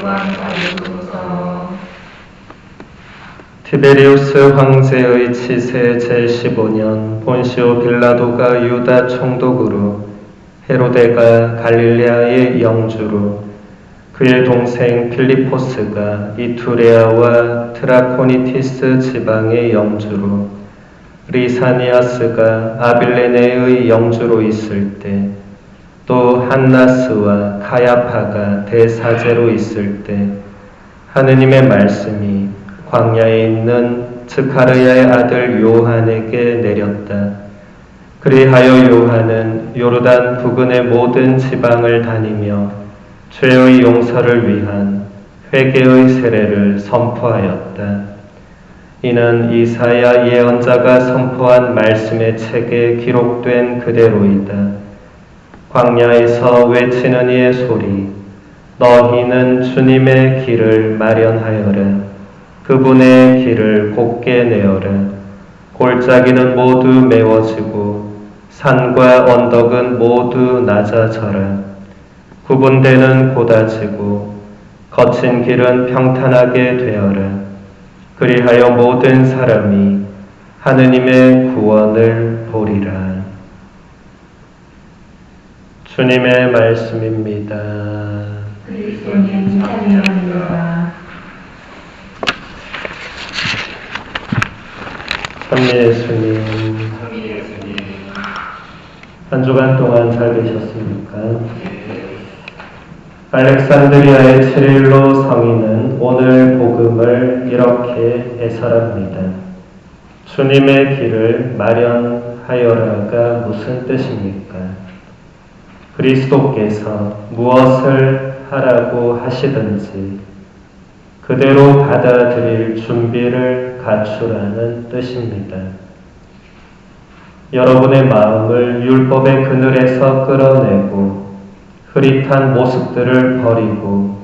영광 받으소서. 티베리우스 황제의 치세 제15년 본시오 빌라도가 유다 총독으로 헤로데가 갈릴레아의 영주로 그의 동생 필리포스가 이투레아와 트라코니티스 지방의 영주로 리사니아스가 아빌레네의 영주로 있을 때 또 한나스와 카야파가 대사제로 있을 때 하느님의 말씀이 광야에 있는 스가랴의 아들 요한에게 내렸다. 그리하여 요한은 요르단 부근의 모든 지방을 다니며 죄의 용서를 위한 회개의 세례를 선포하였다. 이는 이사야 예언자가 선포한 말씀의 책에 기록된 그대로이다. 광야에서 외치는 이의 소리, 너희는 주님의 길을 마련하여라. 그분의 길을 곧게 내어라. 골짜기는 모두 메워지고 산과 언덕은 모두 낮아져라. 구분대는 곧아지고 거친 길은 평탄하게 되어라. 그리하여 모든 사람이 하느님의 구원을 보리라. 주님의 말씀입니다. 그리스도님 찬양합니다. 삼위예수님, 한 주간 동안 잘 계셨습니까? 알렉산드리아의 치릴로 성인은 오늘 복음을 이렇게 해설합니다. 주님의 길을 마련하여라가 무슨 뜻입니까? 그리스도께서 무엇을 하라고 하시든지 그대로 받아들일 준비를 갖추라는 뜻입니다. 여러분의 마음을 율법의 그늘에서 끌어내고 흐릿한 모습들을 버리고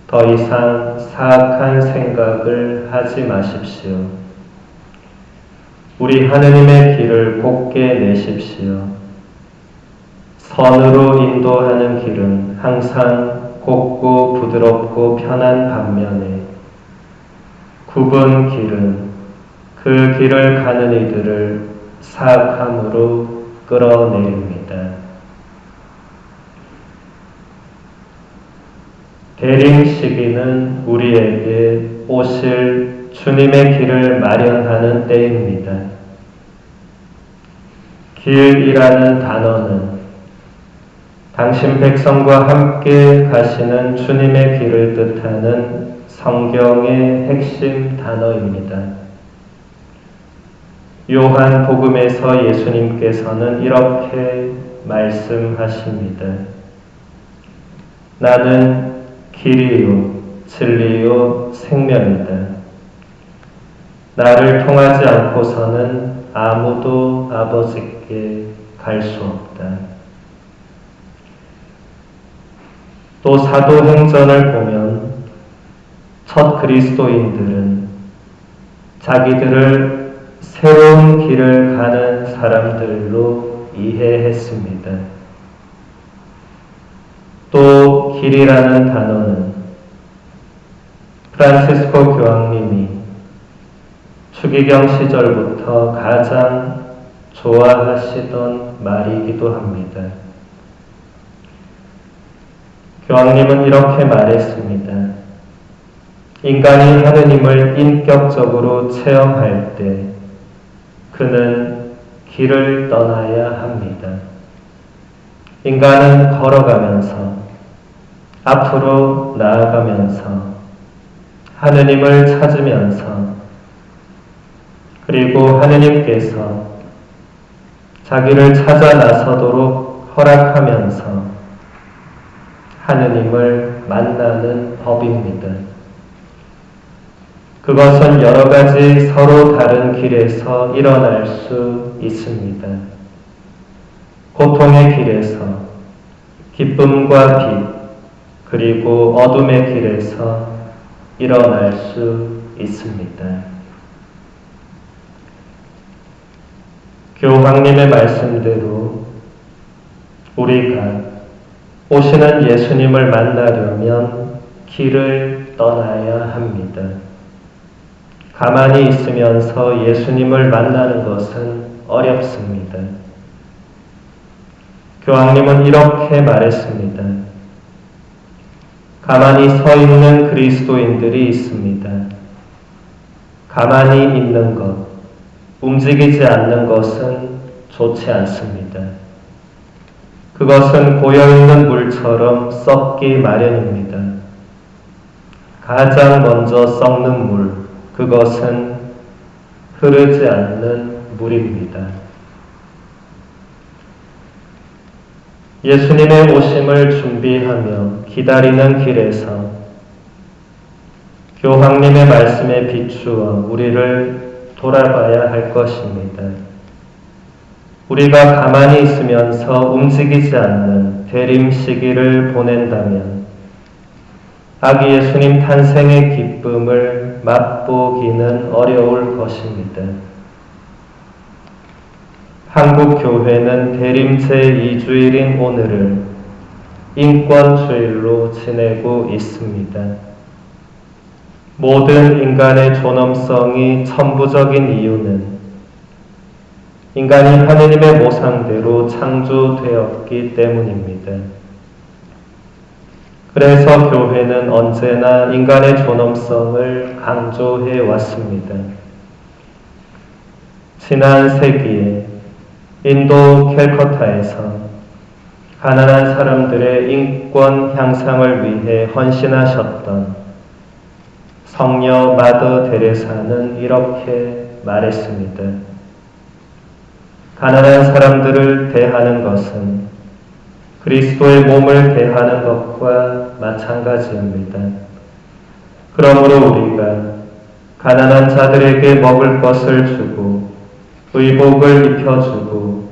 더 이상 사악한 생각을 하지 마십시오. 우리 하느님의 길을 곧게 내십시오. 선으로 인도하는 길은 항상 곱고 부드럽고 편한 반면에 굽은 길은 그 길을 가는 이들을 사악함으로 끌어내립니다. 대림 시기는 우리에게 오실 주님의 길을 마련하는 때입니다. 길이라는 단어는 당신 백성과 함께 가시는 주님의 길을 뜻하는 성경의 핵심 단어입니다. 요한 복음에서 예수님께서는 이렇게 말씀하십니다. 나는 길이요, 진리요, 생명이다. 나를 통하지 않고서는 아무도 아버지께 갈 수 없다. 또 사도행전을 보면 첫 그리스도인들은 자기들을 새로운 길을 가는 사람들로 이해했습니다. 또 길이라는 단어는 프란시스코 교황님이 추기경 시절부터 가장 좋아하시던 말이기도 합니다. 교황님은 이렇게 말했습니다. 인간이 하느님을 인격적으로 체험할 때 그는 길을 떠나야 합니다. 인간은 걸어가면서 앞으로 나아가면서 하느님을 찾으면서 그리고 하느님께서 자기를 찾아 나서도록 허락하면서 하느님을 만나는 법입니다. 그것은 여러 가지 서로 다른 길에서 일어날 수 있습니다. 고통의 길에서, 기쁨과 빛, 그리고 어둠의 길에서 일어날 수 있습니다. 교황님의 말씀대로 우리가 오시는 예수님을 만나려면 길을 떠나야 합니다. 가만히 있으면서 예수님을 만나는 것은 어렵습니다. 교황님은 이렇게 말했습니다. 가만히 서 있는 그리스도인들이 있습니다. 가만히 있는 것, 움직이지 않는 것은 좋지 않습니다. 그것은 고여있는 물처럼 썩기 마련입니다. 가장 먼저 썩는 물, 그것은 흐르지 않는 물입니다. 예수님의 오심을 준비하며 기다리는 길에서 교황님의 말씀에 비추어 우리를 돌아봐야 할 것입니다. 우리가 가만히 있으면서 움직이지 않는 대림 시기를 보낸다면 아기 예수님 탄생의 기쁨을 맛보기는 어려울 것입니다. 한국 교회는 대림 제2주일인 오늘을 인권주일로 지내고 있습니다. 모든 인간의 존엄성이 천부적인 이유는 인간이 하느님의 모상대로 창조되었기 때문입니다. 그래서 교회는 언제나 인간의 존엄성을 강조해 왔습니다. 지난 세기에 인도 캘커타에서 가난한 사람들의 인권 향상을 위해 헌신하셨던 성녀 마더 데레사는 이렇게 말했습니다. 가난한 사람들을 대하는 것은 그리스도의 몸을 대하는 것과 마찬가지입니다. 그러므로 우리가 가난한 자들에게 먹을 것을 주고 의복을 입혀주고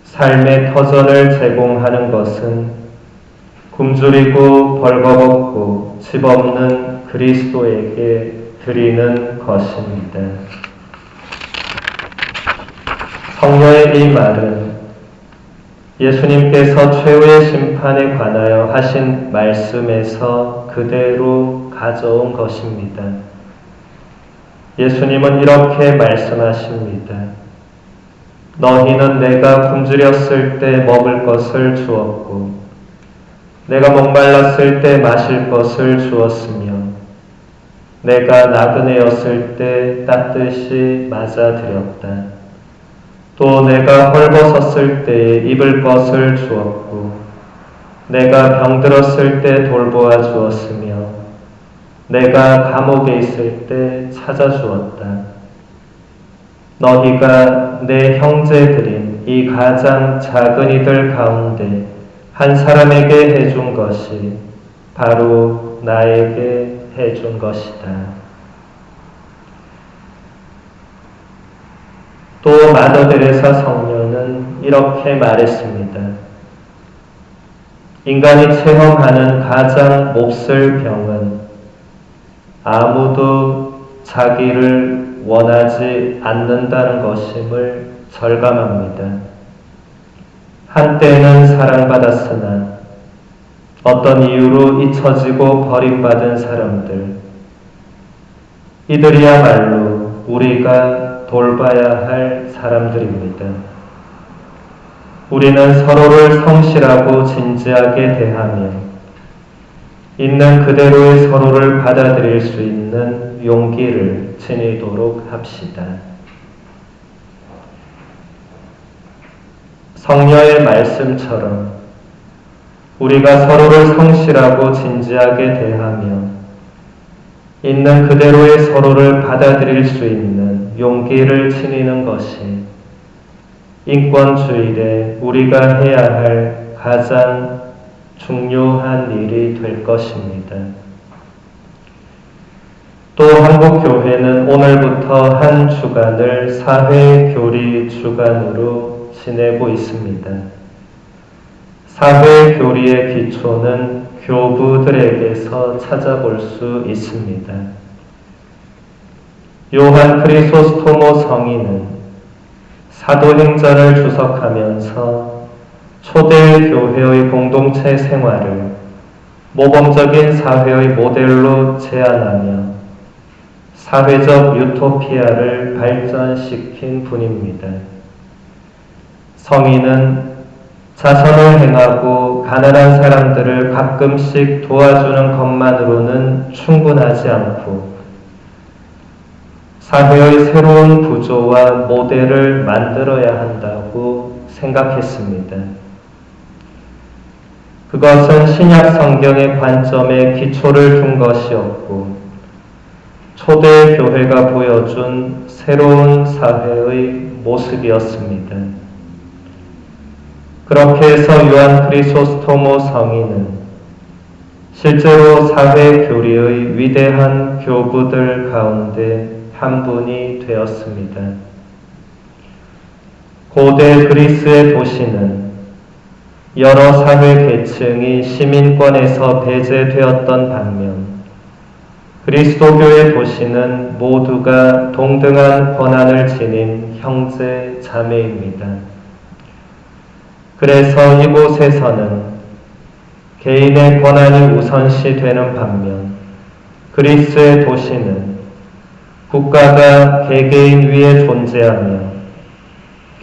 삶의 터전을 제공하는 것은 굶주리고 벌거벗고 집 없는 그리스도에게 드리는 것입니다. 성녀의 이 말은 예수님께서 최후의 심판에 관하여 하신 말씀에서 그대로 가져온 것입니다. 예수님은 이렇게 말씀하십니다. 너희는 내가 굶주렸을 때 먹을 것을 주었고 내가 목말랐을 때 마실 것을 주었으며 내가 나그네였을 때 따뜻이 맞아들였다. 또 내가 헐벗었을 때 입을 것을 주었고 내가 병들었을 때 돌보아 주었으며 내가 감옥에 있을 때 찾아주었다. 너희가 내 형제들인 이 가장 작은 이들 가운데 한 사람에게 해준 것이 바로 나에게 해준 것이다. 또 마더 데레사 성녀는 이렇게 말했습니다. 인간이 체험하는 가장 몹쓸 병은 아무도 자기를 원하지 않는다는 것임을 절감합니다. 한때는 사랑받았으나 어떤 이유로 잊혀지고 버림받은 사람들, 이들이야말로 우리가 돌봐야 할 사람들입니다. 우리는 서로를 성실하고 진지하게 대하며 있는 그대로의 서로를 받아들일 수 있는 용기를 지니도록 합시다. 성녀의 말씀처럼 우리가 서로를 성실하고 진지하게 대하며 있는 그대로의 서로를 받아들일 수 있는 용기를 지니는 것이 인권주일에 우리가 해야 할 가장 중요한 일이 될 것입니다. 또 한국교회는 오늘부터 한 주간을 사회교리 주간으로 지내고 있습니다. 사회교리의 기초는 교부들에게서 찾아볼 수 있습니다. 요한 크리소스토모 성인은 사도행전을 주석하면서 초대교회의 공동체 생활을 모범적인 사회의 모델로 제안하며 사회적 유토피아를 발전시킨 분입니다. 성인은 자선을 행하고 가난한 사람들을 가끔씩 도와주는 것만으로는 충분하지 않고 사회의 새로운 구조와 모델을 만들어야 한다고 생각했습니다. 그것은 신약 성경의 관점에 기초를 둔 것이었고 초대 교회가 보여준 새로운 사회의 모습이었습니다. 그렇게 해서 요한 크리소스토모 성인은 실제로 사회 교리의 위대한 교부들 가운데 한 분이 되었습니다. 고대 그리스의 도시는 여러 사회 계층이 시민권에서 배제되었던 반면 그리스도교의 도시는 모두가 동등한 권한을 지닌 형제 자매입니다. 그래서 이곳에서는 개인의 권한이 우선시 되는 반면 그리스의 도시는 국가가 개개인 위에 존재하며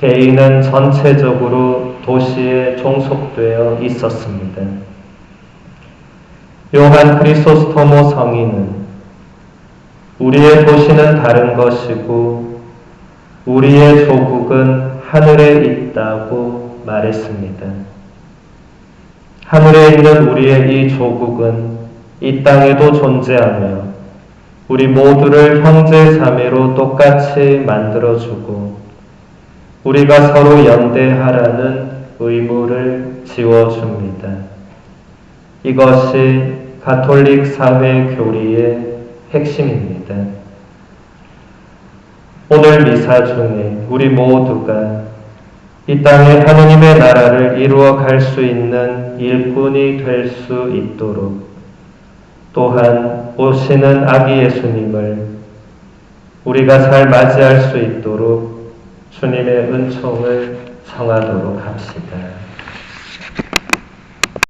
개인은 전체적으로 도시에 종속되어 있었습니다. 요한 크리소스토모 성인은 우리의 도시는 다른 것이고 우리의 조국은 하늘에 있다고 말했습니다. 하늘에 있는 우리의 이 조국은 이 땅에도 존재하며 우리 모두를 형제 자매로 똑같이 만들어주고 우리가 서로 연대하라는 의무를 지워줍니다. 이것이 가톨릭 사회 교리의 핵심입니다. 오늘 미사 중에 우리 모두가 이 땅에 하느님의 나라를 이루어 갈 수 있는 일꾼이 될 수 있도록 또한 오시는 아기 예수님을 우리가 잘 맞이할 수 있도록 주님의 은총을 청하도록 합시다.